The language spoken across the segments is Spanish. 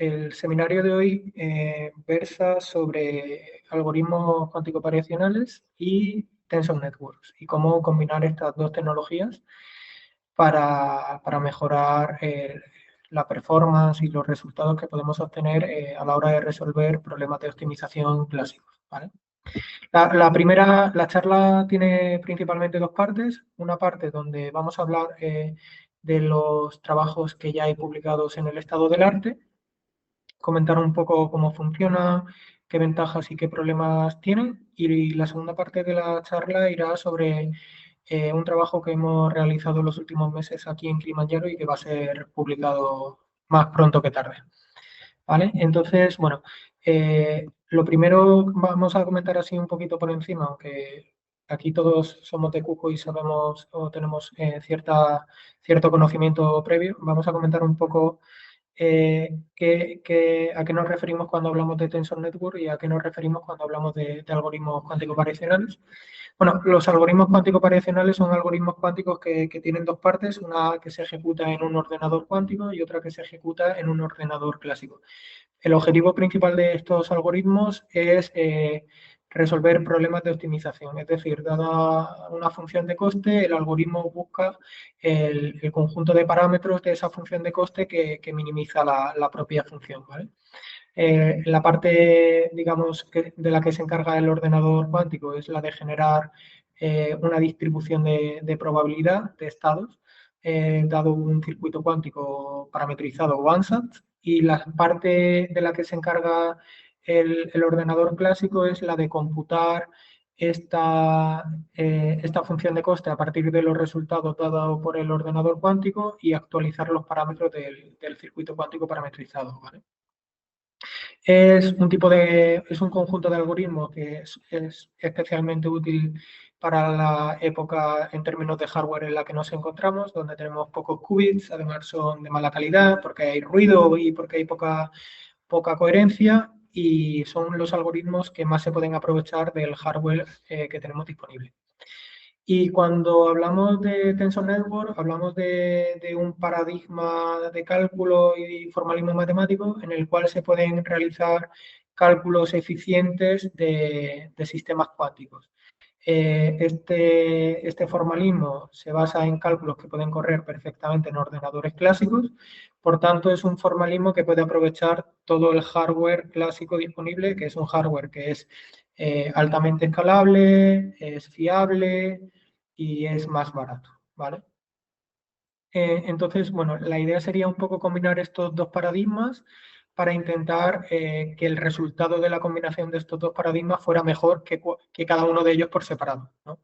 el seminario de hoy versa sobre algoritmos cuánticos variacionales y Tensor Networks y cómo combinar estas dos tecnologías para mejorar la performance y los resultados que podemos obtener a la hora de resolver problemas de optimización clásicos, ¿vale? La charla tiene principalmente dos partes. Una parte donde vamos a hablar de los trabajos que ya hay publicados en el estado del arte, comentar un poco cómo funciona, qué ventajas y qué problemas tienen. Y la segunda parte de la charla irá sobre un trabajo que hemos realizado en los últimos meses aquí en Kilimanjaro y que va a ser publicado más pronto que tarde. ¿Vale? Entonces, bueno, lo primero vamos a comentar así un poquito por encima, aunque aquí todos somos de Cuco y sabemos o tenemos cierto conocimiento previo. Vamos a comentar un poco a qué nos referimos cuando hablamos de Tensor Network y a qué nos referimos cuando hablamos de algoritmos cuánticos variacionales. Bueno, los algoritmos cuánticos variacionales son algoritmos cuánticos que tienen dos partes, una que se ejecuta en un ordenador cuántico y otra que se ejecuta en un ordenador clásico. El objetivo principal de estos algoritmos es resolver problemas de optimización, es decir, dada una función de coste, el algoritmo busca el conjunto de parámetros de esa función de coste que minimiza la propia función, ¿vale? La parte, digamos, de la que se encarga el ordenador cuántico es la de generar una distribución de probabilidad de estados, dado un circuito cuántico parametrizado o ansat, y la parte de la que se encarga el ordenador clásico es la de computar esta función de coste a partir de los resultados dados por el ordenador cuántico y actualizar los parámetros del circuito cuántico parametrizado, ¿vale? Es un conjunto de algoritmos que es especialmente útil para la época en términos de hardware en la que nos encontramos, donde tenemos pocos qubits, además son de mala calidad porque hay ruido y porque hay poca coherencia, y son los algoritmos que más se pueden aprovechar del hardware que tenemos disponible. Y cuando hablamos de Tensor Network, hablamos de un paradigma de cálculo y formalismo matemático en el cual se pueden realizar cálculos eficientes de sistemas cuánticos. Este formalismo se basa en cálculos que pueden correr perfectamente en ordenadores clásicos, por tanto es un formalismo que puede aprovechar todo el hardware clásico disponible, que es un hardware que es altamente escalable, es fiable y es más barato, ¿vale? Entonces, bueno, la idea sería un poco combinar estos dos paradigmas para intentar que el resultado de la combinación de estos dos paradigmas fuera mejor que cada uno de ellos por separado, ¿no?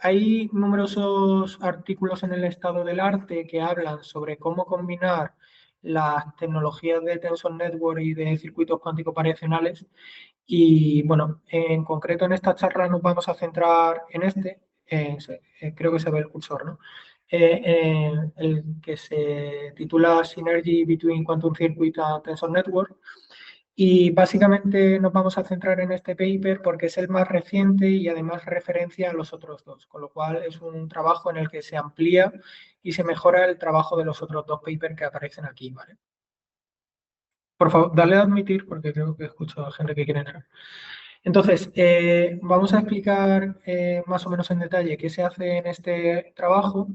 Hay numerosos artículos en el estado del arte que hablan sobre cómo combinar las tecnologías de Tensor Network y de circuitos cuánticos variacionales. Y bueno, en concreto en esta charla nos vamos a centrar en creo que se ve el cursor, ¿no? El que se titula Synergy Between Quantum Circuit and Tensor Network. Y básicamente nos vamos a centrar en este paper porque es el más reciente y además referencia a los otros dos, con lo cual es un trabajo en el que se amplía y se mejora el trabajo de los otros dos papers que aparecen aquí, ¿vale? Por favor, dale a admitir porque creo que escucho a gente que quiere entrar. Entonces, vamos a explicar más o menos en detalle qué se hace en este trabajo.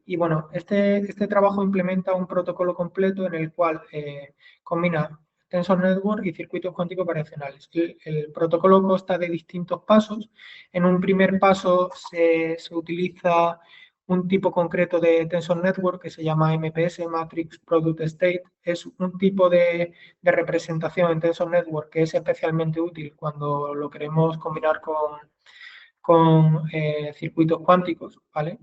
Y bueno, este trabajo implementa un protocolo completo en el cual combina Tensor Network y circuitos cuánticos variacionales. El protocolo consta de distintos pasos. En un primer paso se utiliza un tipo concreto de Tensor Network que se llama MPS, Matrix Product State. Es un tipo de representación en Tensor Network que es especialmente útil cuando lo queremos combinar con circuitos cuánticos, ¿vale?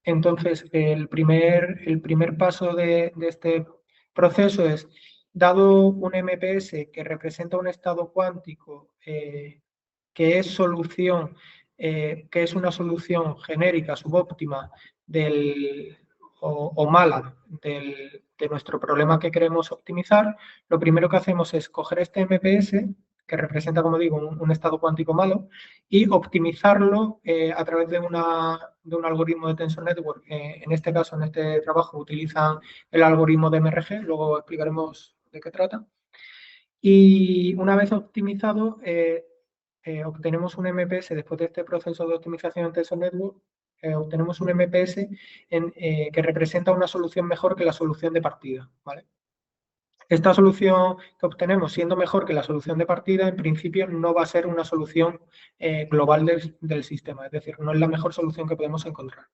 Entonces, el primer paso de este proceso es, dado un MPS que representa un estado cuántico que es que es una solución genérica subóptima o mala de nuestro problema que queremos optimizar, lo primero que hacemos es coger este MPS, que representa, como digo, un estado cuántico malo, y optimizarlo a través de un algoritmo de Tensor Network. En este caso, en este trabajo, utilizan el algoritmo de MRG, luego explicaremos de qué trata. Y una vez optimizado, obtenemos un MPS después de este proceso de optimización en Tensor Network, obtenemos un MPS que representa una solución mejor que la solución de partida, ¿vale? Esta solución que obtenemos, siendo mejor que la solución de partida, en principio no va a ser una solución global del sistema, es decir, no es la mejor solución que podemos encontrar.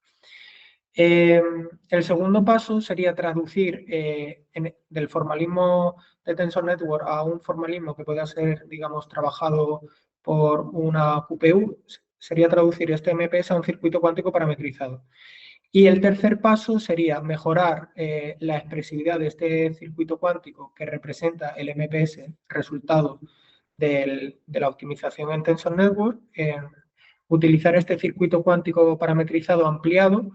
El segundo paso sería traducir del formalismo de Tensor Network a un formalismo que pueda ser, digamos, trabajado por una QPU, sería traducir este MPS a un circuito cuántico parametrizado. Y el tercer paso sería mejorar la expresividad de este circuito cuántico que representa el MPS, resultado de la optimización en Tensor Network, utilizar este circuito cuántico parametrizado ampliado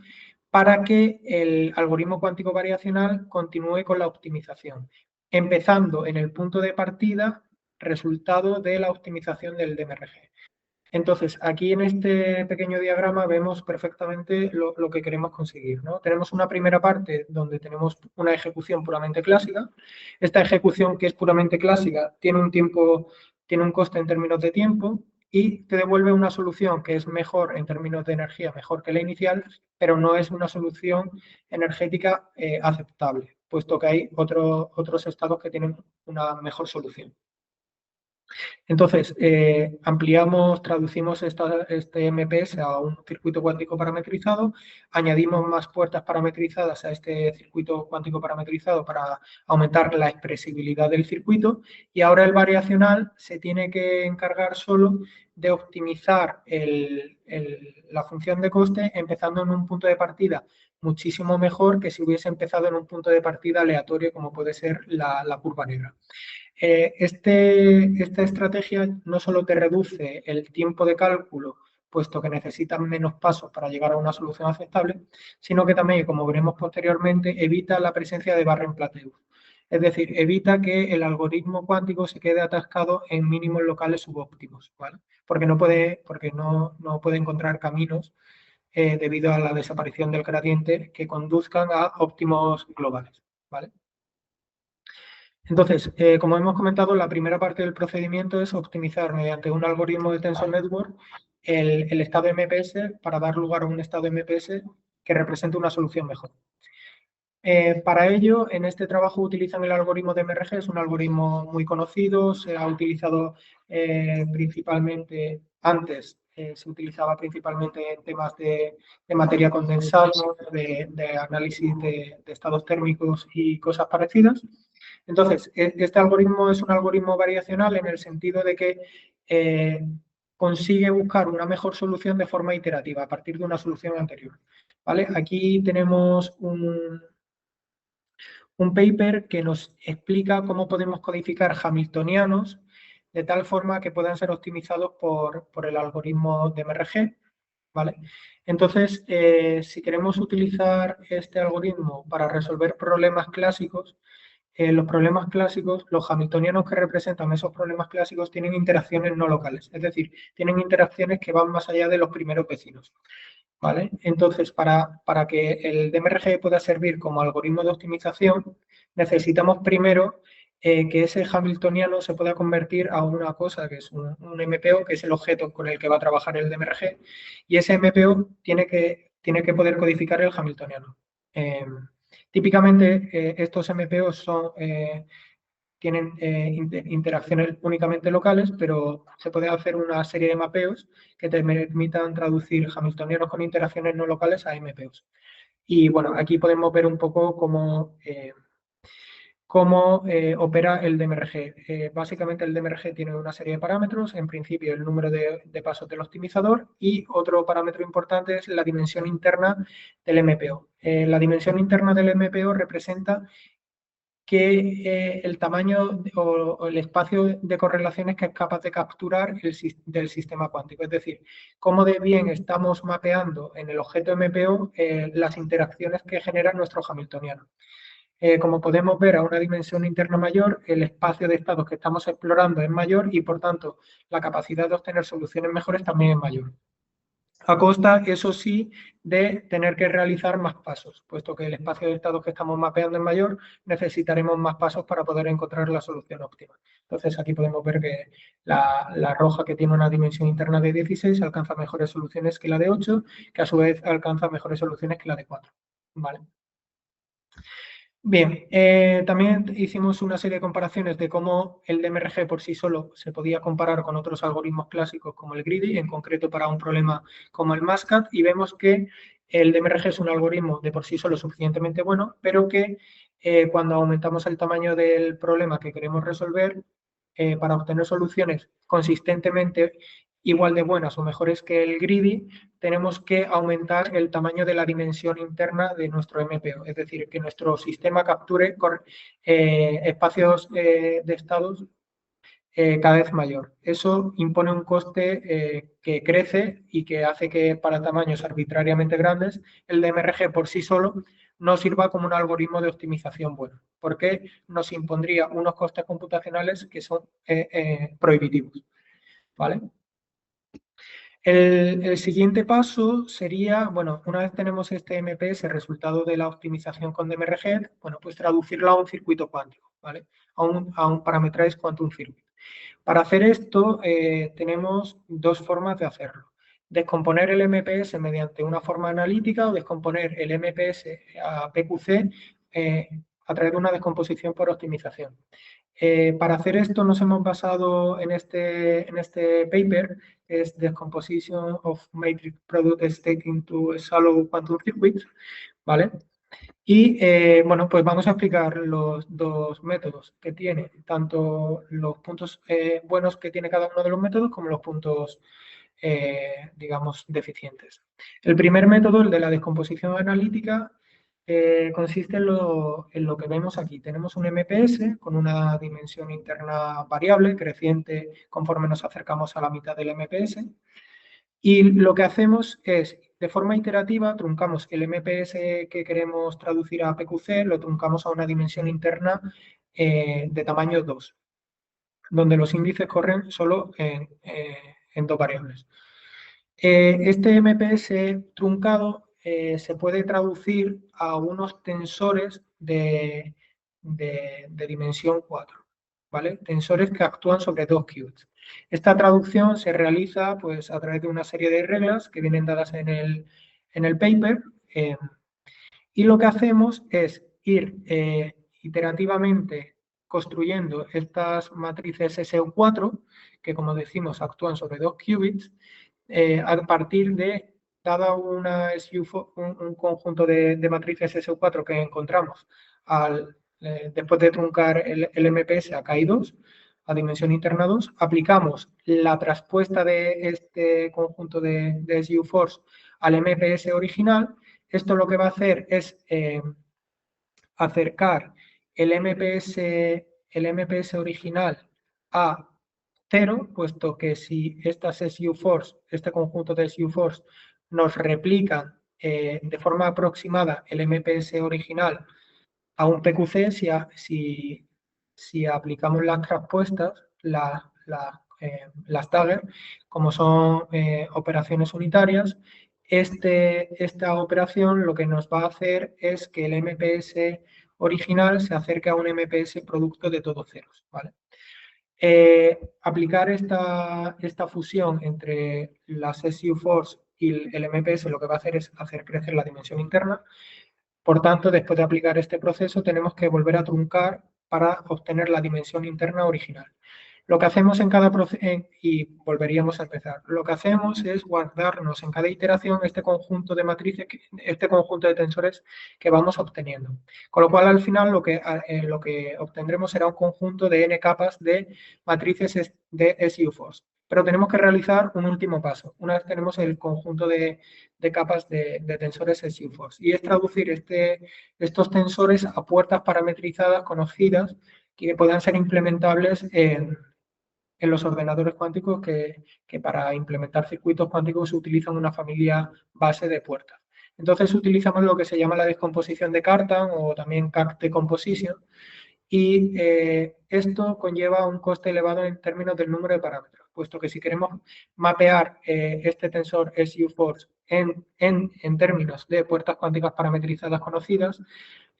para que el algoritmo cuántico variacional continúe con la optimización, empezando en el punto de partida, resultado de la optimización del DMRG. Entonces, aquí en este pequeño diagrama vemos perfectamente lo que queremos conseguir, ¿no? Tenemos una primera parte donde tenemos una ejecución puramente clásica. Esta ejecución que es puramente clásica tiene un coste en términos de tiempo y te devuelve una solución que es mejor en términos de energía, mejor que la inicial, pero no es una solución energética aceptable, puesto que hay otros estados que tienen una mejor solución. Entonces, ampliamos, traducimos este MPS a un circuito cuántico parametrizado, añadimos más puertas parametrizadas a este circuito cuántico parametrizado para aumentar la expresibilidad del circuito y ahora el variacional se tiene que encargar solo de optimizar la función de coste empezando en un punto de partida muchísimo mejor que si hubiese empezado en un punto de partida aleatorio como puede ser la curva negra. Esta estrategia no solo te reduce el tiempo de cálculo, puesto que necesitan menos pasos para llegar a una solución aceptable, sino que también, como veremos posteriormente, evita la presencia de barra en plateau. Es decir, evita que el algoritmo cuántico se quede atascado en mínimos locales subóptimos, ¿vale? Porque no puede encontrar caminos debido a la desaparición del gradiente que conduzcan a óptimos globales, ¿vale? Entonces, como hemos comentado, la primera parte del procedimiento es optimizar mediante un algoritmo de Tensor Network el estado MPS para dar lugar a un estado MPS que represente una solución mejor. Para ello, en este trabajo utilizan el algoritmo de MRG, es un algoritmo muy conocido, se ha utilizado principalmente antes, se utilizaba principalmente en temas de materia condensada, de análisis de estados térmicos y cosas parecidas. Entonces, este algoritmo es un algoritmo variacional en el sentido de que consigue buscar una mejor solución de forma iterativa a partir de una solución anterior. ¿Vale? Aquí tenemos un paper que nos explica cómo podemos codificar hamiltonianos de tal forma que puedan ser optimizados por el algoritmo de MRG. ¿Vale? Entonces, si queremos utilizar este algoritmo para resolver problemas clásicos, los problemas clásicos, los hamiltonianos que representan esos problemas clásicos tienen interacciones no locales, es decir, tienen interacciones que van más allá de los primeros vecinos. ¿Vale? Entonces, para que el DMRG pueda servir como algoritmo de optimización, necesitamos primero que ese hamiltoniano se pueda convertir a una cosa que es un MPO, que es el objeto con el que va a trabajar el DMRG, y ese MPO tiene que poder codificar el hamiltoniano. Típicamente, estos MPOs tienen interacciones únicamente locales, pero se puede hacer una serie de mapeos que te permitan traducir hamiltonianos con interacciones no locales a MPOs. Y bueno, aquí podemos ver un poco cómo opera el DMRG. Básicamente el DMRG tiene una serie de parámetros, en principio el número de pasos del optimizador y otro parámetro importante es la dimensión interna del MPO. La dimensión interna del MPO representa que el tamaño o el espacio de correlaciones que es capaz de capturar del sistema cuántico. Es decir, cómo de bien estamos mapeando en el objeto MPO las interacciones que genera nuestro hamiltoniano. Como podemos ver, a una dimensión interna mayor, el espacio de estados que estamos explorando es mayor y, por tanto, la capacidad de obtener soluciones mejores también es mayor. A costa, eso sí, de tener que realizar más pasos, puesto que el espacio de estados que estamos mapeando es mayor, necesitaremos más pasos para poder encontrar la solución óptima. Entonces, aquí podemos ver que la roja, que tiene una dimensión interna de 16, alcanza mejores soluciones que la de 8, que a su vez alcanza mejores soluciones que la de 4. ¿Vale? Bien, también hicimos una serie de comparaciones de cómo el DMRG por sí solo se podía comparar con otros algoritmos clásicos como el Greedy, en concreto para un problema como el MASCAT, y vemos que el DMRG es un algoritmo de por sí solo suficientemente bueno, pero que cuando aumentamos el tamaño del problema que queremos resolver, para obtener soluciones consistentemente igual de buenas o mejores que el Greedy, tenemos que aumentar el tamaño de la dimensión interna de nuestro MPO, es decir, que nuestro sistema capture espacios de estados cada vez mayor. Eso impone un coste que crece y que hace que para tamaños arbitrariamente grandes el DMRG por sí solo no sirva como un algoritmo de optimización bueno, porque nos impondría unos costes computacionales que son prohibitivos. ¿Vale? El siguiente paso sería, bueno, una vez tenemos este MPS, resultado de la optimización con DMRG, bueno, pues traducirlo a un circuito cuántico, ¿vale? A un Parametrize Quantum Circuit. Para hacer esto, tenemos dos formas de hacerlo. Descomponer el MPS mediante una forma analítica o descomponer el MPS a PQC a través de una descomposición por optimización. Para hacer esto nos hemos basado en este paper, que es Decomposition of Matrix Product State into Shallow Quantum Circuits, ¿vale? Y bueno, pues vamos a explicar los dos métodos que tiene, tanto los puntos buenos que tiene cada uno de los métodos como los puntos, digamos, deficientes. El primer método, el de la descomposición analítica, consiste en lo que vemos aquí. Tenemos un MPS con una dimensión interna variable, creciente conforme nos acercamos a la mitad del MPS. Y lo que hacemos es, de forma iterativa, truncamos el MPS que queremos traducir a PQC, lo truncamos a una dimensión interna de tamaño 2, donde los índices corren solo en dos variables. Este MPS truncado se puede traducir a unos tensores de dimensión 4, ¿vale? Tensores que actúan sobre dos qubits. Esta traducción se realiza pues, a través de una serie de reglas que vienen dadas en el paper, y lo que hacemos es ir iterativamente construyendo estas matrices SU4, que como decimos actúan sobre dos qubits, a partir de cada una un conjunto de matrices SU4 que encontramos después de truncar el MPS a KI2, a dimensión interna 2, aplicamos la traspuesta de este conjunto de SU4s al MPS original. Esto lo que va a hacer es acercar el MPS original a 0, puesto que si estas SU4s, este conjunto de SU4s, nos replican de forma aproximada el MPS original a un PQC, si aplicamos las traspuestas, las Dagger, como son operaciones unitarias, esta operación lo que nos va a hacer es que el MPS original se acerque a un MPS producto de todos ceros, ¿vale? Aplicar esta fusión entre las SU4s y el MPS lo que va a hacer es hacer crecer la dimensión interna. Por tanto, después de aplicar este proceso, tenemos que volver a truncar para obtener la dimensión interna original. Lo que hacemos en cada proceso, y volveríamos a empezar, lo que hacemos es guardarnos en cada iteración este conjunto de matrices, este conjunto de tensores que vamos obteniendo. Con lo cual, al final, lo que obtendremos será un conjunto de n capas de matrices de SU4s. Pero tenemos que realizar un último paso, una vez tenemos el conjunto de capas de tensores SU4s, y es traducir estos tensores a puertas parametrizadas conocidas que puedan ser implementables en los ordenadores cuánticos que para implementar circuitos cuánticos se utilizan una familia base de puertas. Entonces utilizamos lo que se llama la descomposición de Cartan o también CAC decomposition, y esto conlleva un coste elevado en términos del número de parámetros, puesto que si queremos mapear este tensor SU Force en términos de puertas cuánticas parametrizadas conocidas,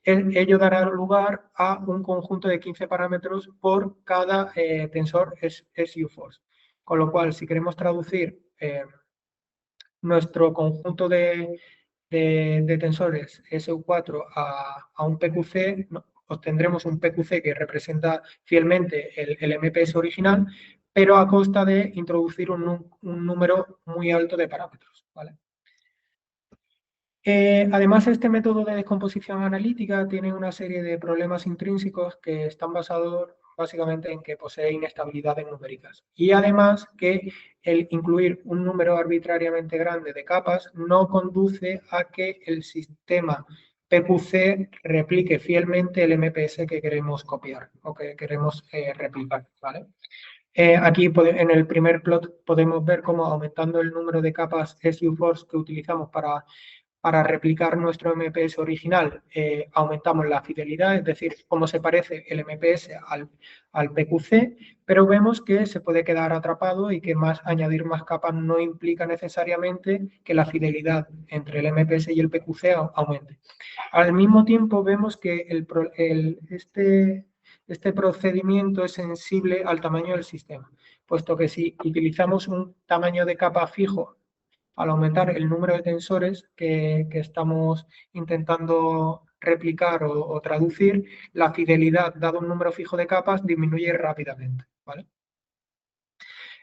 ello dará lugar a un conjunto de 15 parámetros por cada tensor SU Force. Con lo cual, si queremos traducir nuestro conjunto de tensores SU4 a un PQC, obtendremos un PQC que representa fielmente el MPS original, pero a costa de introducir un número muy alto de parámetros, ¿vale? Además, este método de descomposición analítica tiene una serie de problemas intrínsecos que están basados básicamente en que posee inestabilidades numéricas. Y además que el incluir un número arbitrariamente grande de capas no conduce a que el sistema PQC replique fielmente el MPS que queremos copiar o que queremos replicar, ¿vale? Aquí en el primer plot podemos ver cómo aumentando el número de capas SU-Force que utilizamos para replicar nuestro MPS original, aumentamos la fidelidad, es decir, cómo se parece el MPS al PQC, pero vemos que se puede quedar atrapado y que añadir más capas no implica necesariamente que la fidelidad entre el MPS y el PQC aumente. Al mismo tiempo vemos que este procedimiento es sensible al tamaño del sistema, puesto que si utilizamos un tamaño de capa fijo, al aumentar el número de tensores que estamos intentando replicar o traducir, la fidelidad, dado un número fijo de capas, disminuye rápidamente, ¿vale?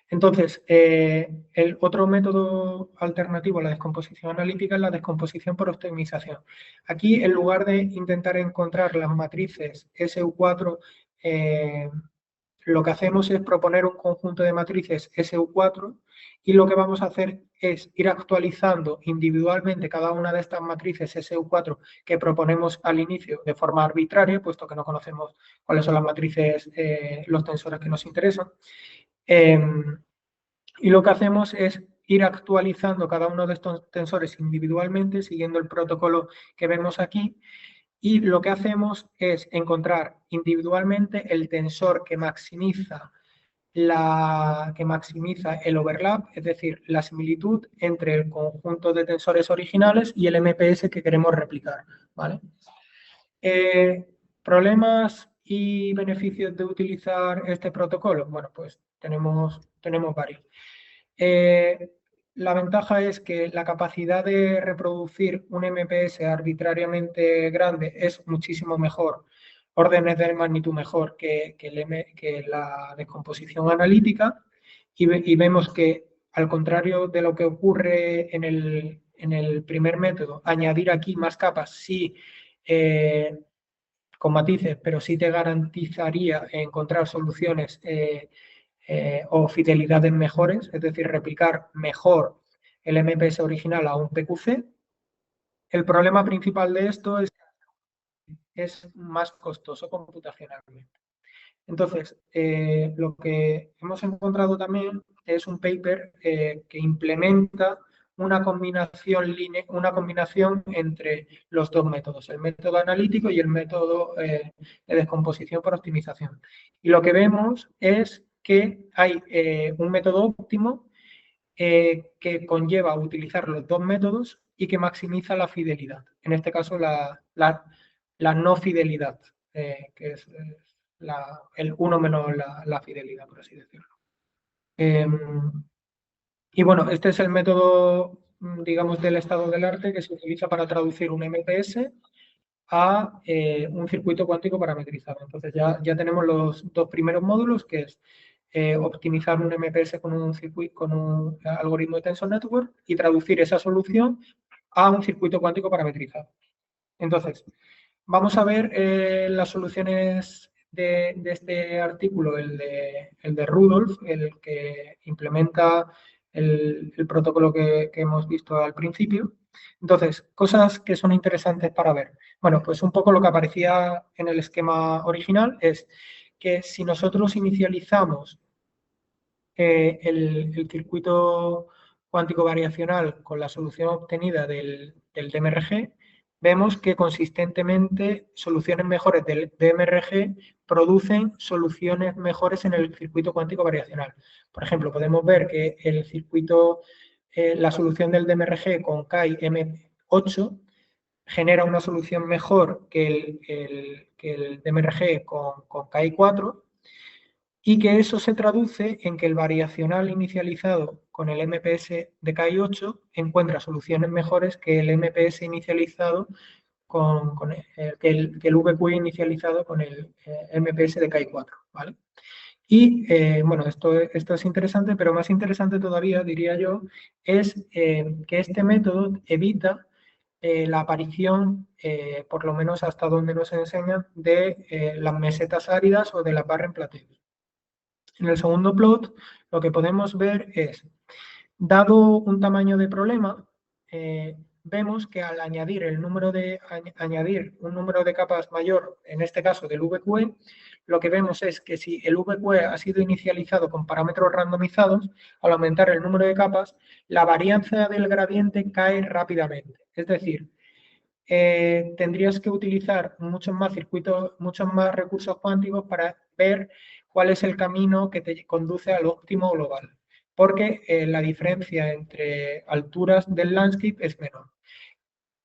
Entonces, el otro método alternativo a la descomposición analítica es la descomposición por optimización. Aquí, en lugar de intentar encontrar las matrices SU4, lo que hacemos es proponer un conjunto de matrices SU4 y lo que vamos a hacer es ir actualizando individualmente cada una de estas matrices SU4 que proponemos al inicio de forma arbitraria, puesto que no conocemos cuáles son las matrices, los tensores que nos interesan. Y lo que hacemos es ir actualizando cada uno de estos tensores individualmente, siguiendo el protocolo que vemos aquí. Y lo que hacemos es encontrar individualmente el tensor que maximiza el overlap, es decir, la similitud entre el conjunto de tensores originales y el MPS que queremos replicar, ¿vale? ¿Problemas y beneficios de utilizar este protocolo? Bueno, pues tenemos varios. La ventaja es que la capacidad de reproducir un MPS arbitrariamente grande es muchísimo mejor, órdenes de magnitud mejor que la descomposición analítica, y vemos que, al contrario de lo que ocurre en el primer método, añadir aquí más capas sí, con matices, pero sí te garantizaría encontrar soluciones o fidelidades mejores, es decir, replicar mejor el MPS original a un PQC. El problema principal de esto es que es más costoso computacionalmente. Entonces, lo que hemos encontrado también es un paper que implementa una combinación entre los dos métodos, el método analítico y el método de descomposición por optimización. Y lo que vemos es que hay un método óptimo que conlleva utilizar los dos métodos y que maximiza la fidelidad. En este caso, la no fidelidad, que es el 1 menos la fidelidad, por así decirlo. Y bueno, este es el método, digamos, del estado del arte que se utiliza para traducir un MPS a un circuito cuántico parametrizado. Entonces ya tenemos los dos primeros módulos, que es optimizar un MPS con un algoritmo de Tensor Network y traducir esa solución a un circuito cuántico parametrizado. Entonces, vamos a ver las soluciones de este artículo, el de Rudolf, el que implementa el protocolo que hemos visto al principio. Entonces, cosas que son interesantes para ver. Bueno, pues un poco lo que aparecía en el esquema original es que si nosotros inicializamos el circuito cuántico variacional con la solución obtenida del DMRG, vemos que consistentemente soluciones mejores del DMRG producen soluciones mejores en el circuito cuántico variacional. Por ejemplo, podemos ver que el circuito, la solución del DMRG con KI M8 genera una solución mejor que el DMRG con KI4, y que eso se traduce en que el variacional inicializado con el MPS de KI8 encuentra soluciones mejores que el MPS inicializado que el VQI inicializado con el MPS de KI4, ¿vale? Y bueno, esto es interesante, pero más interesante todavía, diría yo, es que este método evita la aparición, por lo menos hasta donde nos enseñan, de las mesetas áridas o de las barras en plateo. En el segundo plot, lo que podemos ver es, dado un tamaño de problema, vemos que al añadir un número de capas mayor, en este caso del VQE, lo que vemos es que si el VQE ha sido inicializado con parámetros randomizados, al aumentar el número de capas, la varianza del gradiente cae rápidamente. Es decir, tendrías que utilizar muchos más circuitos, muchos más recursos cuánticos para ver cuál es el camino que te conduce al óptimo global, porque la diferencia entre alturas del landscape es menor.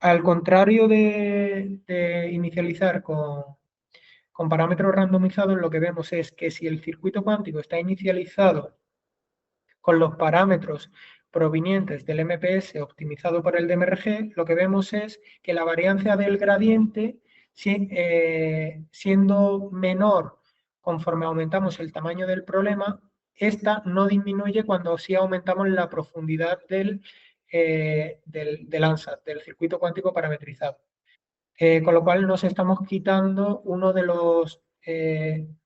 Al contrario de inicializar con parámetros randomizados, lo que vemos es que si el circuito cuántico está inicializado con los parámetros provenientes del MPS optimizado por el DMRG, lo que vemos es que la varianza del gradiente, siendo menor conforme aumentamos el tamaño del problema, esta no disminuye cuando sí aumentamos la profundidad del ANSAT, del circuito cuántico parametrizado. Con lo cual nos estamos quitando uno de los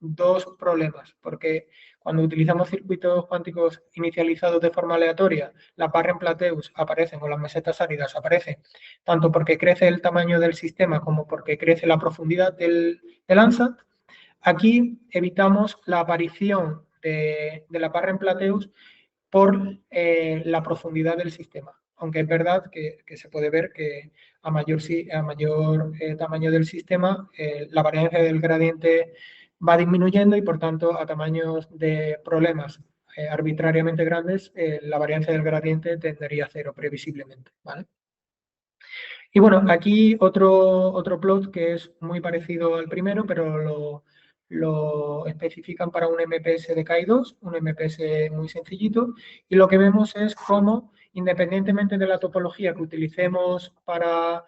dos problemas, porque cuando utilizamos circuitos cuánticos inicializados de forma aleatoria, las barras en plateus aparecen o las mesetas áridas aparecen, tanto porque crece el tamaño del sistema como porque crece la profundidad del ANSAT. Aquí evitamos la aparición de la barra en plateus por la profundidad del sistema. Aunque es verdad que se puede ver que a mayor tamaño del sistema, la varianza del gradiente va disminuyendo y por tanto a tamaños de problemas arbitrariamente grandes, la varianza del gradiente tendería a cero previsiblemente, ¿vale? Y bueno, aquí otro plot que es muy parecido al primero, pero lo especifican para un MPS de KI2, un MPS muy sencillito, y lo que vemos es cómo, independientemente de la topología que utilicemos para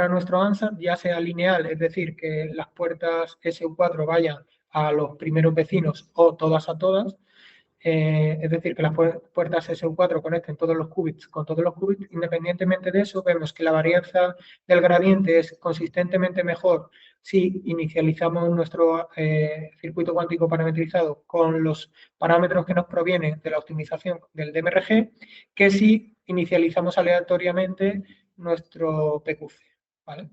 nuestro ANSAT, ya sea lineal, es decir, que las puertas SU4 vayan a los primeros vecinos o todas a todas, es decir, que las puertas SU4 conecten todos los qubits con todos los qubits. Independientemente de eso, vemos que la varianza del gradiente es consistentemente mejor si inicializamos nuestro circuito cuántico parametrizado con los parámetros que nos provienen de la optimización del DMRG, que si inicializamos aleatoriamente nuestro PQC, ¿vale?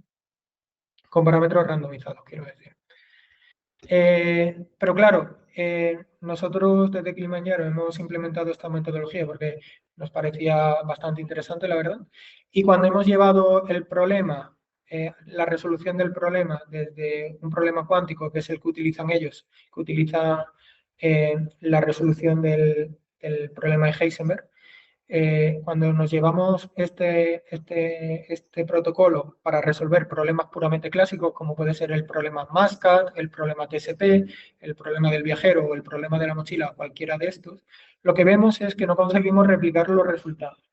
Con parámetros randomizados, quiero decir. Pero claro, nosotros desde Kilimanjaro hemos implementado esta metodología porque nos parecía bastante interesante, la verdad. Y cuando hemos llevado el problema, la resolución del problema desde un problema cuántico, que es el que utilizan ellos, que utiliza la resolución del problema de Heisenberg, cuando nos llevamos este protocolo para resolver problemas puramente clásicos, como puede ser el problema Mascad, el problema TSP, el problema del viajero o el problema de la mochila, cualquiera de estos, lo que vemos es que no conseguimos replicar los resultados.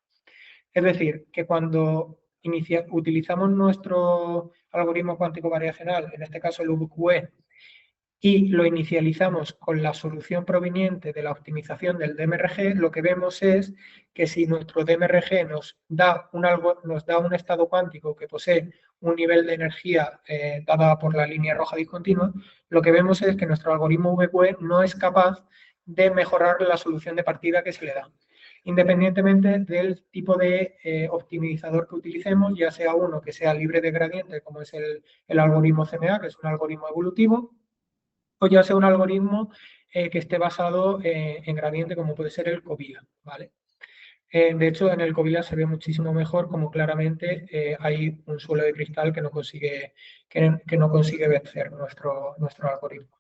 Es decir, que cuando utilizamos nuestro algoritmo cuántico variacional, en este caso el VQE, y lo inicializamos con la solución proveniente de la optimización del DMRG, lo que vemos es que si nuestro DMRG nos da un estado cuántico que posee un nivel de energía dada por la línea roja discontinua, lo que vemos es que nuestro algoritmo VQE no es capaz de mejorar la solución de partida que se le da, independientemente del tipo de optimizador que utilicemos, ya sea uno que sea libre de gradiente, como es el algoritmo CMA, que es un algoritmo evolutivo, o ya sea un algoritmo que esté basado en gradiente, como puede ser el COBIA, ¿vale? De hecho, en el Covila se ve muchísimo mejor como claramente hay un suelo de cristal que no consigue vencer nuestro algoritmo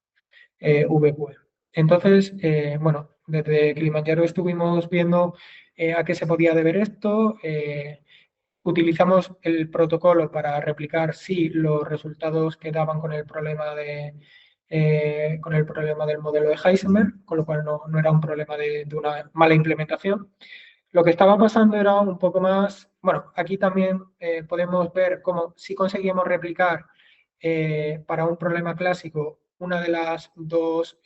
VQE. Entonces, bueno, desde Kilimanjaro estuvimos viendo a qué se podía deber esto. Utilizamos el protocolo para replicar, sí, los resultados que daban con el problema del modelo de Heisenberg, con lo cual no era un problema de una mala implementación. Lo que estaba pasando era un poco más, bueno, aquí también podemos ver cómo si conseguíamos replicar para un problema clásico una de las dos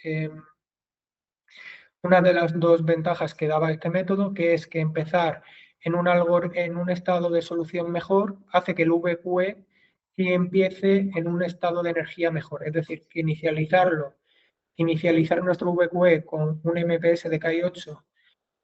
ventajas que daba este método, que es que empezar en un estado de solución mejor hace que el VQE sí empiece en un estado de energía mejor. Es decir, que inicializar nuestro VQE con un MPS de Ki8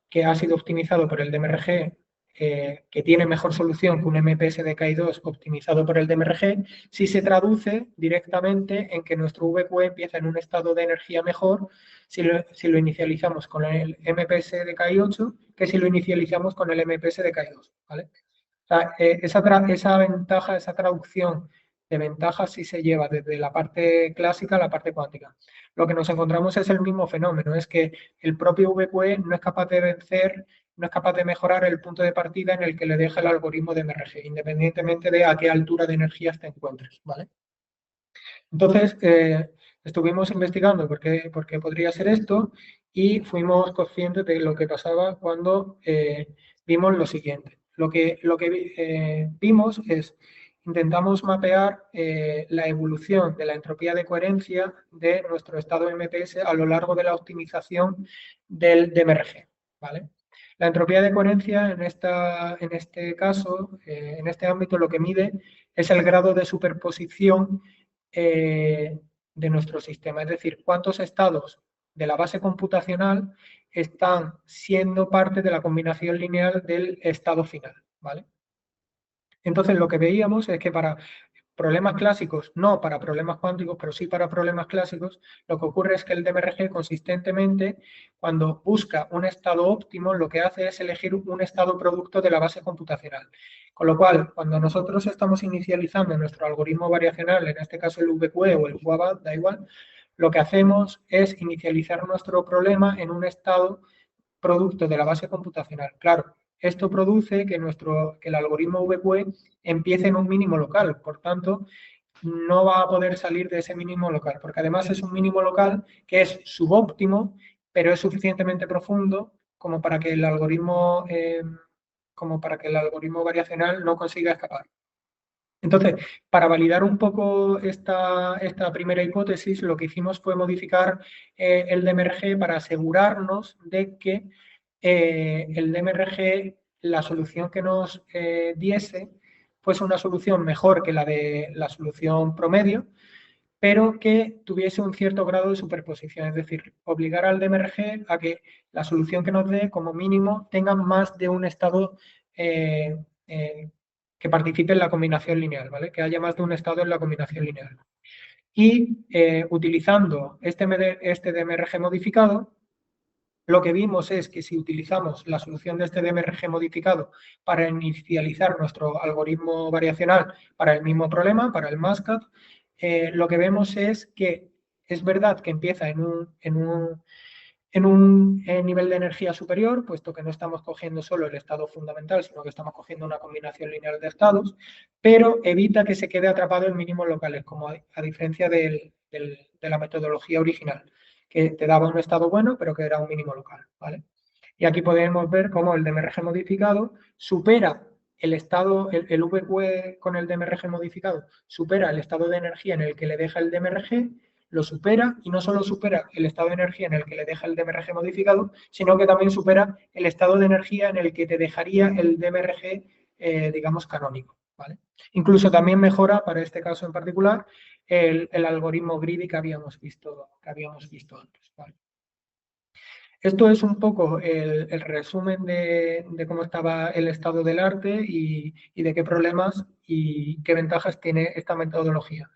que ha sido optimizado por el DMRG, que tiene mejor solución que un MPS de Ki2 optimizado por el DMRG, si se traduce directamente en que nuestro VQE empieza en un estado de energía mejor si lo inicializamos con el MPS de Ki8 que si lo inicializamos con el MPS de Ki2. ¿Vale? O sea, esa ventaja, esa traducción de ventajas sí se lleva desde la parte clásica a la parte cuántica. Lo que nos encontramos es el mismo fenómeno, es que el propio VQE no es capaz de vencer, no es capaz de mejorar el punto de partida en el que le deja el algoritmo de MRG, independientemente de a qué altura de energía te encuentres. ¿Vale? Entonces, estuvimos investigando por qué podría ser esto y fuimos conscientes de lo que pasaba cuando vimos lo siguiente. Lo que vimos es, intentamos mapear la evolución de la entropía de coherencia de nuestro estado MPS a lo largo de la optimización del DMRG. ¿Vale? La entropía de coherencia en este caso, en este ámbito, lo que mide es el grado de superposición de nuestro sistema. Es decir, cuántos estados de la base computacional están siendo parte de la combinación lineal del estado final. ¿Vale? Entonces, lo que veíamos es que para problemas clásicos, no para problemas cuánticos, pero sí para problemas clásicos, lo que ocurre es que el DMRG consistentemente, cuando busca un estado óptimo, lo que hace es elegir un estado producto de la base computacional. Con lo cual, cuando nosotros estamos inicializando nuestro algoritmo variacional, en este caso el VQE o el UABAT, da igual, lo que hacemos es inicializar nuestro problema en un estado producto de la base computacional. Claro, esto produce que el algoritmo VQE empiece en un mínimo local, por tanto, no va a poder salir de ese mínimo local, porque además es un mínimo local que es subóptimo, pero es suficientemente profundo como para que el algoritmo variacional no consiga escapar. Entonces, para validar un poco esta primera hipótesis, lo que hicimos fue modificar el DMRG para asegurarnos de que el DMRG, la solución que nos diese, fuese una solución mejor que la de la solución promedio, pero que tuviese un cierto grado de superposición, es decir, obligar al DMRG a que la solución que nos dé, como mínimo, tenga más de un estado eh, eh, que participe en la combinación lineal, ¿vale? Que haya más de un estado en la combinación lineal. Y utilizando este DMRG modificado, lo que vimos es que si utilizamos la solución de este DMRG modificado para inicializar nuestro algoritmo variacional para el mismo problema, para el MASCAP, lo que vemos es que es verdad que empieza en un nivel de energía superior, puesto que no estamos cogiendo solo el estado fundamental, sino que estamos cogiendo una combinación lineal de estados, pero evita que se quede atrapado en mínimos locales, como a diferencia de la metodología original, que te daba un estado bueno, pero que era un mínimo local. ¿Vale? Y aquí podemos ver cómo el DMRG modificado supera el VQE con el DMRG modificado, supera el estado de energía en el que le deja el DMRG, lo supera y no solo supera el estado de energía en el que le deja el DMRG modificado, sino que también supera el estado de energía en el que te dejaría el DMRG, digamos, canónico. ¿Vale? Incluso también mejora, para este caso en particular, el algoritmo greedy que habíamos visto antes. ¿Vale? Esto es un poco el resumen de cómo estaba el estado del arte y de qué problemas y qué ventajas tiene esta metodología.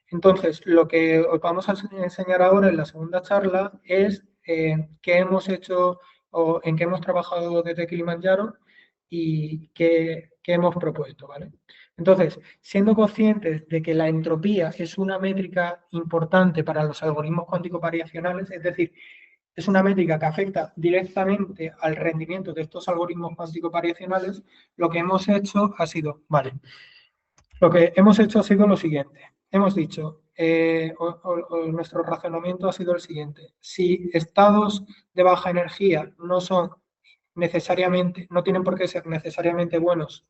Entonces, lo que os vamos a enseñar ahora en la segunda charla es qué hemos hecho o en qué hemos trabajado desde Kilimanjaro y qué hemos propuesto, ¿vale? Entonces, siendo conscientes de que la entropía es una métrica importante para los algoritmos cuánticos variacionales, es decir, es una métrica que afecta directamente al rendimiento de estos algoritmos cuánticos variacionales, lo que hemos hecho ha sido, vale, lo que hemos hecho ha sido lo siguiente. Hemos dicho, nuestro razonamiento ha sido el siguiente. Si estados de baja energía no son necesariamente, no tienen por qué ser necesariamente buenos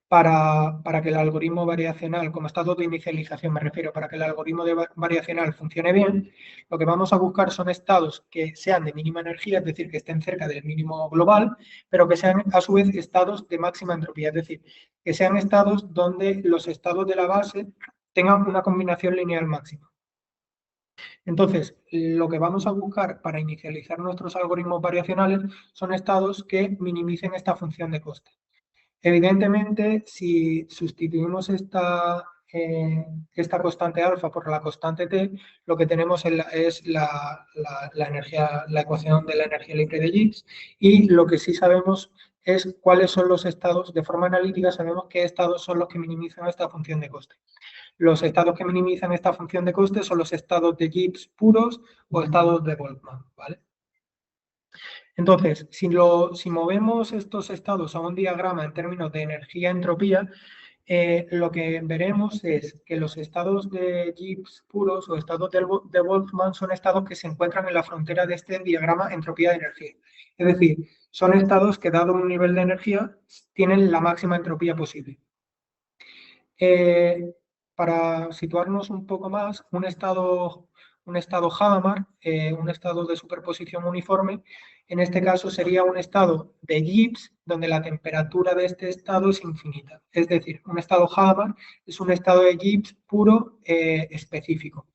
para que el algoritmo variacional, como estado de inicialización me refiero, para que el algoritmo variacional funcione bien, lo que vamos a buscar son estados que sean de mínima energía, es decir, que estén cerca del mínimo global, pero que sean a su vez estados de máxima entropía, es decir, que sean estados donde los estados de la base tengan una combinación lineal máxima. Entonces, lo que vamos a buscar para inicializar nuestros algoritmos variacionales son estados que minimicen esta función de coste. Evidentemente, si sustituimos esta constante alfa por la constante t, lo que tenemos es la energía, la ecuación de la energía libre de Gibbs, y lo que sí sabemos es cuáles son los estados, de forma analítica sabemos qué estados son los que minimizan esta función de coste. Los estados que minimizan esta función de coste son los estados de Gibbs puros o estados de Boltzmann, ¿vale? Entonces, si movemos estos estados a un diagrama en términos de energía-entropía, lo que veremos es que los estados de Gibbs puros o estados de Boltzmann son estados que se encuentran en la frontera de este diagrama entropía de energía. Es decir, son estados que, dado un nivel de energía, tienen la máxima entropía posible. Para situarnos un poco más, un estado Hadamard, un estado de superposición uniforme, en este caso sería un estado de Gibbs donde la temperatura de este estado es infinita. Es decir, un estado Hadamard es un estado de Gibbs puro específico.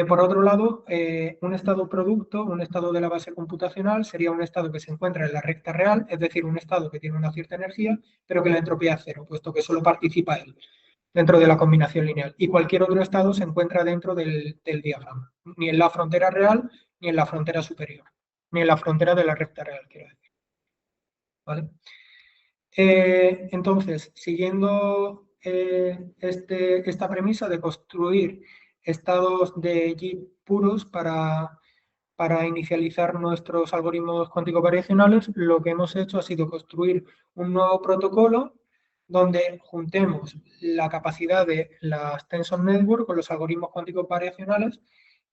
Por otro lado, un estado producto, un estado de la base computacional, sería un estado que se encuentra en la recta real, es decir, un estado que tiene una cierta energía, pero que la entropía es cero, puesto que solo participa él dentro de la combinación lineal. Y cualquier otro estado se encuentra dentro del diagrama, ni en la frontera real, ni en la frontera superior, ni en la frontera de la recta real, quiero decir. ¿Vale? Entonces, siguiendo esta premisa de construir estados de G puros para inicializar nuestros algoritmos cuánticos variacionales, lo que hemos hecho ha sido construir un nuevo protocolo donde juntemos la capacidad de las Tensor Network con los algoritmos cuánticos variacionales,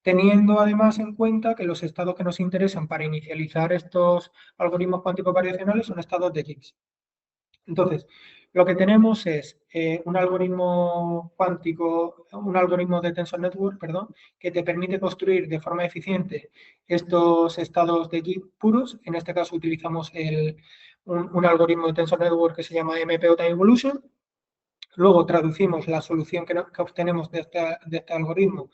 teniendo además en cuenta que los estados que nos interesan para inicializar estos algoritmos cuánticos variacionales son estados de Gibbs. Entonces, lo que tenemos es un algoritmo cuántico, un algoritmo de Tensor Network, perdón, que te permite construir de forma eficiente estos estados de Gibbs puros. En este caso utilizamos un algoritmo de Tensor Network que se llama MPO Time Evolution. Luego traducimos la solución que obtenemos de este algoritmo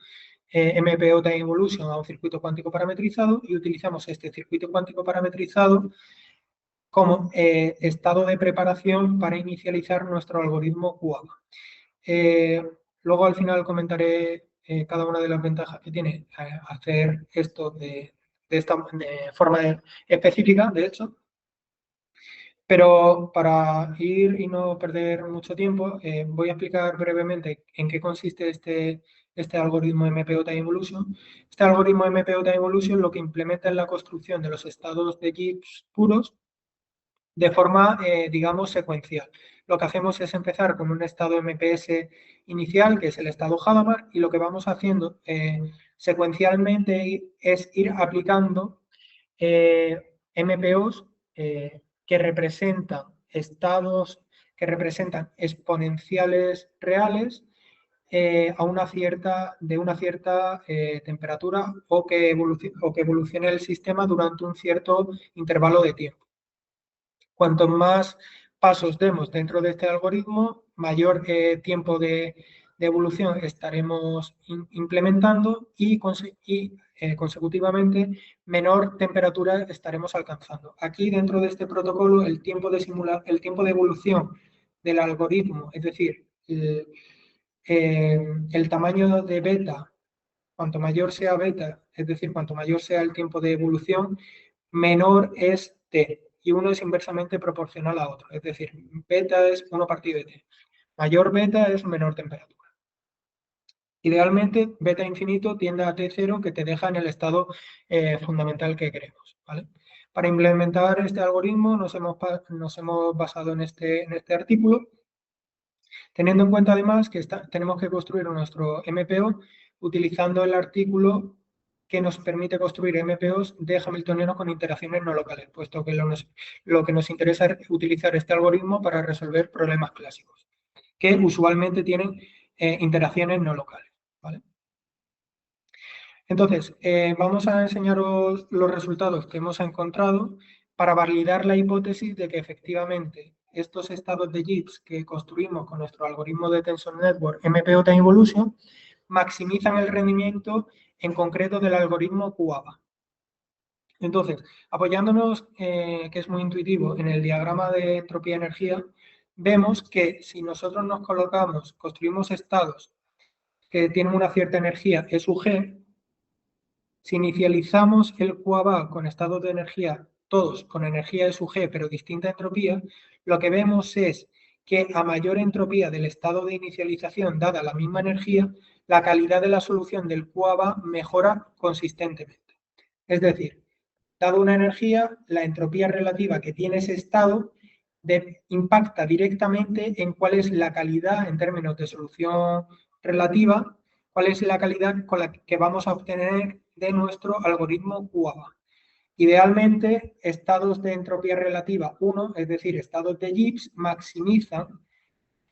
MPO Time Evolution a un circuito cuántico parametrizado y utilizamos este circuito cuántico parametrizado como estado de preparación para inicializar nuestro algoritmo QAM. Luego al final comentaré cada una de las ventajas que tiene hacer esto de esta forma específica, de hecho. Pero para ir y no perder mucho tiempo, voy a explicar brevemente en qué consiste este algoritmo MPO Time Evolution. Este algoritmo MPO Time Evolution lo que implementa es la construcción de los estados de Gibbs puros de forma, digamos, secuencial. Lo que hacemos es empezar con un estado MPS inicial, que es el estado Hadamard, y lo que vamos haciendo secuencialmente es ir aplicando MPOs que representan estados, que representan exponenciales reales a de una cierta temperatura o que evolucione el sistema durante un cierto intervalo de tiempo. Cuanto más pasos demos dentro de este algoritmo, mayor tiempo de evolución estaremos implementando y consecutivamente menor temperatura estaremos alcanzando. Aquí dentro de este protocolo el tiempo de evolución del algoritmo, es decir, el tamaño de beta, cuanto mayor sea beta, es decir, cuanto mayor sea el tiempo de evolución, menor es T y uno es inversamente proporcional a otro. Es decir, beta es 1 partido de T. Mayor beta es menor temperatura. Idealmente, beta infinito tiende a T0 que te deja en el estado fundamental que queremos, ¿vale? Para implementar este algoritmo nos hemos basado en este artículo, teniendo en cuenta además que tenemos que construir nuestro MPO utilizando el artículo que nos permite construir MPOs de Hamiltoniano con interacciones no locales, puesto que lo que nos interesa es utilizar este algoritmo para resolver problemas clásicos, que usualmente tienen interacciones no locales, ¿vale? Entonces, vamos a enseñaros los resultados que hemos encontrado para validar la hipótesis de que efectivamente estos estados de Gibbs que construimos con nuestro algoritmo de Tensor Network MPO Time Evolution maximizan el rendimiento en concreto del algoritmo QABA. Entonces, apoyándonos, que es muy intuitivo, en el diagrama de entropía-energía, vemos que si nosotros nos colocamos, construimos estados que tienen una cierta energía E sub G, si inicializamos el QABA con estados de energía, todos con energía E sub G, pero distinta entropía, lo que vemos es que a mayor entropía del estado de inicialización, dada la misma energía, la calidad de la solución del QABA mejora consistentemente. Es decir, dado una energía, la entropía relativa que tiene ese estado impacta directamente en cuál es la calidad en términos de solución relativa, cuál es la calidad con la que vamos a obtener de nuestro algoritmo QABA. Idealmente, estados de entropía relativa 1, es decir, estados de Gibbs, maximizan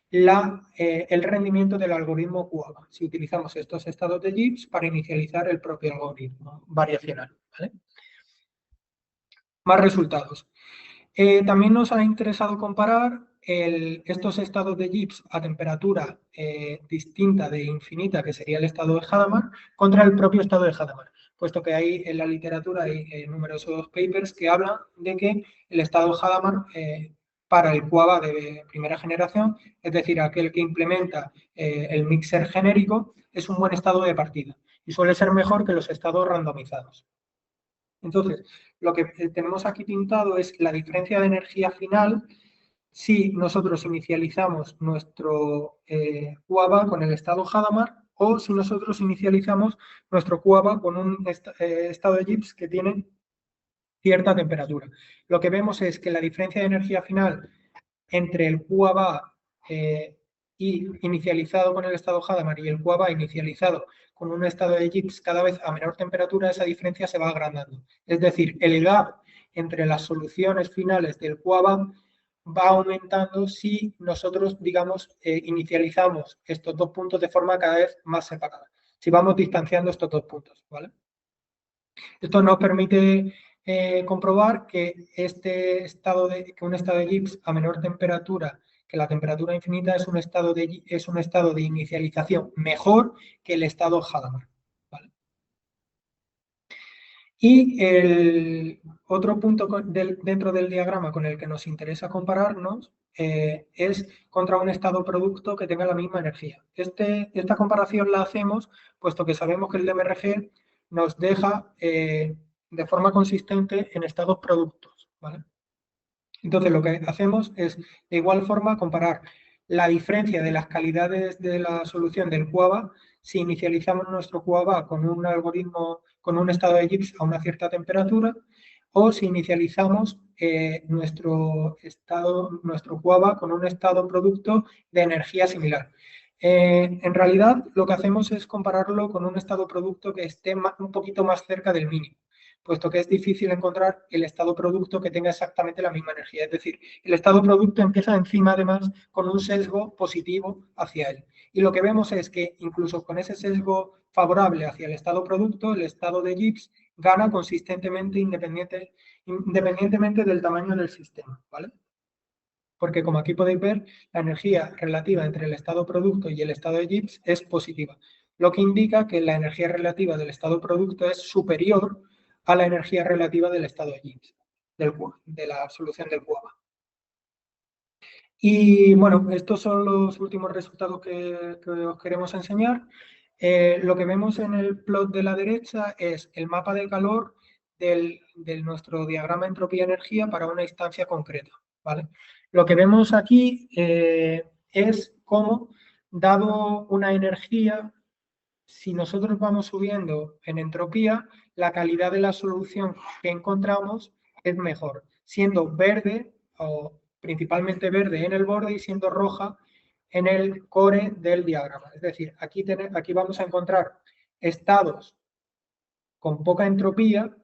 el rendimiento del algoritmo QABA si utilizamos estos estados de Gibbs para inicializar el propio algoritmo variacional, ¿vale? Más resultados. También nos ha interesado comparar estos estados de Gibbs a temperatura distinta de infinita, que sería el estado de Hadamard, contra el propio estado de Hadamard, puesto que hay en la literatura hay numerosos papers que hablan de que el estado de Hadamard para el QABA de primera generación, es decir, aquel que implementa el mixer genérico, es un buen estado de partida y suele ser mejor que los estados randomizados. Entonces, lo que tenemos aquí pintado es la diferencia de energía final si nosotros inicializamos nuestro QABA con el estado Hadamard o si nosotros inicializamos nuestro QABA con un estado de Gibbs que tiene cierta temperatura. Lo que vemos es que la diferencia de energía final entre el QABA inicializado con el estado Hadamard y el QABA inicializado con un estado de Gibbs cada vez a menor temperatura, esa diferencia se va agrandando. Es decir, el gap entre las soluciones finales del QABA va aumentando si nosotros, digamos, inicializamos estos dos puntos de forma cada vez más separada. Si vamos distanciando estos dos puntos, ¿vale? Esto nos permite comprobar que un estado de Gibbs a menor temperatura que la temperatura infinita es un estado de inicialización mejor que el estado Hadamard, ¿vale? Y el otro punto dentro del diagrama con el que nos interesa compararnos es contra un estado producto que tenga la misma energía. Esta comparación la hacemos puesto que sabemos que el DMRG nos deja de forma consistente en estados productos, ¿vale? Entonces, lo que hacemos es, de igual forma, comparar la diferencia de las calidades de la solución del QABA si inicializamos nuestro QABA con un algoritmo, con un estado de Gibbs a una cierta temperatura, o si inicializamos nuestro QABA con un estado producto de energía similar. En realidad, lo que hacemos es compararlo con un estado producto que esté un poquito más cerca del mínimo, puesto que es difícil encontrar el estado producto que tenga exactamente la misma energía. Es decir, el estado producto empieza encima, además, con un sesgo positivo hacia él. Y lo que vemos es que incluso con ese sesgo favorable hacia el estado producto, el estado de Gibbs gana consistentemente independientemente del tamaño del sistema, ¿vale? Porque como aquí podéis ver, la energía relativa entre el estado producto y el estado de Gibbs es positiva, lo que indica que la energía relativa del estado producto es superior a la energía relativa del estado de Gibbs, de la solución del QABA. Y bueno, estos son los últimos resultados que os queremos enseñar. Lo que vemos en el plot de la derecha es el mapa de calor de nuestro diagrama entropía-energía para una instancia concreta, ¿vale? Lo que vemos aquí es cómo, dado una energía, si nosotros vamos subiendo en entropía, la calidad de la solución que encontramos es mejor, siendo verde o principalmente verde en el borde y siendo roja en el core del diagrama. Es decir, aquí vamos a encontrar estados con poca entropía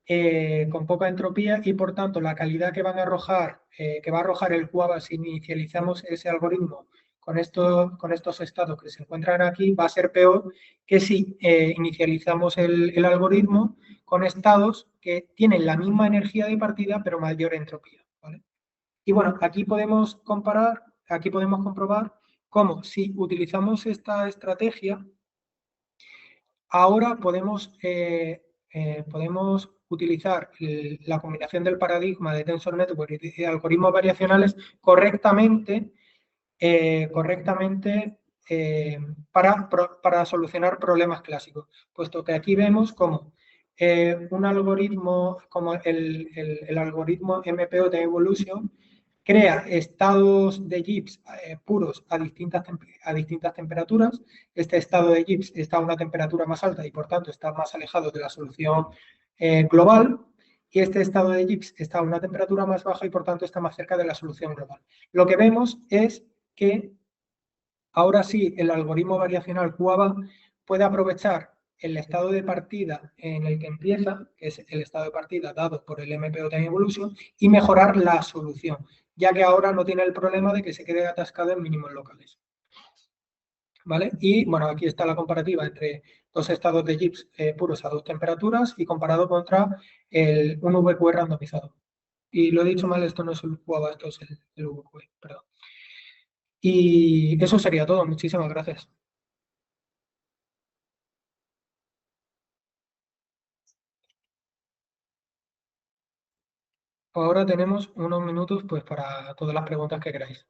y por tanto la calidad que van a arrojar, que va a arrojar el QABA si inicializamos ese algoritmo con estos estados que se encuentran aquí, va a ser peor que si inicializamos el algoritmo con estados que tienen la misma energía de partida pero mayor entropía, ¿vale? Y bueno, aquí podemos comprobar cómo si utilizamos esta estrategia, ahora podemos utilizar la combinación del paradigma de Tensor Network y de algoritmos variacionales correctamente, correctamente para solucionar problemas clásicos, puesto que aquí vemos como un algoritmo como el algoritmo MPO de Evolution crea estados de Gibbs puros a distintas temperaturas. Este estado de Gibbs está a una temperatura más alta y por tanto está más alejado de la solución global, y este estado de Gibbs está a una temperatura más baja y por tanto está más cerca de la solución global. Lo que vemos es que ahora sí el algoritmo variacional QABA puede aprovechar el estado de partida en el que empieza, que es el estado de partida dado por el MPO Time Evolution, y mejorar la solución, ya que ahora no tiene el problema de que se quede atascado en mínimos locales. ¿Vale? Y bueno, aquí está la comparativa entre dos estados de Gibbs puros a dos temperaturas y comparado contra un VQ randomizado. Y lo he dicho mal, esto no es el QABA, esto es el VQ, perdón. Y eso sería todo. Muchísimas gracias. Ahora tenemos unos minutos pues para todas las preguntas que queráis.